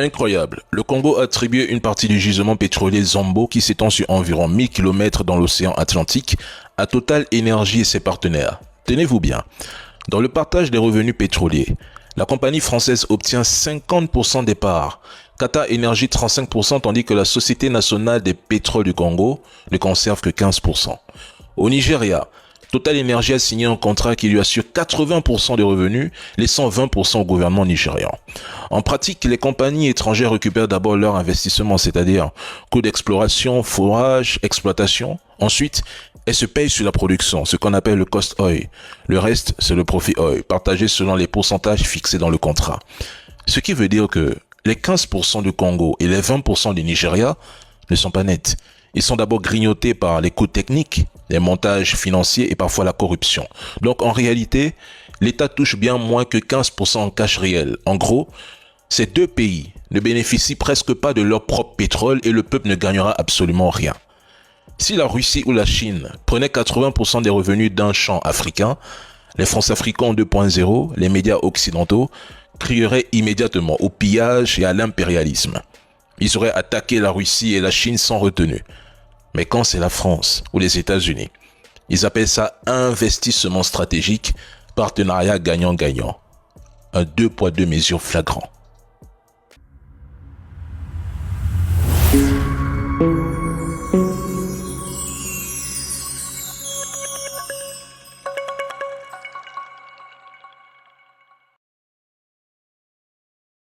Incroyable, le Congo a attribué une partie du gisement pétrolier Zombo qui s'étend sur environ 1000 km dans l'océan Atlantique à Total Energy et ses partenaires. Tenez-vous bien, dans le partage des revenus pétroliers, la compagnie française obtient 50% des parts, Qatar Energy 35% tandis que la Société nationale des pétroles du Congo ne conserve que 15%. Au Nigeria, Total Energy a signé un contrat qui lui assure 80% des revenus, laissant 20% au gouvernement nigérian. En pratique, les compagnies étrangères récupèrent d'abord leur investissement, c'est-à-dire coûts d'exploration, forage, exploitation. Ensuite, elles se payent sur la production, ce qu'on appelle le cost oil. Le reste, c'est le profit oil, partagé selon les pourcentages fixés dans le contrat. Ce qui veut dire que les 15% du Congo et les 20% du Nigeria ne sont pas nets. Ils sont d'abord grignotés par les coûts techniques, les montages financiers et parfois la corruption. Donc en réalité, l'État touche bien moins que 15% en cash réel. En gros, ces deux pays ne bénéficient presque pas de leur propre pétrole et le peuple ne gagnera absolument rien. Si la Russie ou la Chine prenaient 80% des revenus d'un champ africain, les France-Africains 2.0, les médias occidentaux, crieraient immédiatement au pillage et à l'impérialisme. Ils auraient attaqué la Russie et la Chine sans retenue. Mais quand c'est la France ou les États-Unis, ils appellent ça investissement stratégique, partenariat gagnant-gagnant. Un deux poids deux mesures flagrant.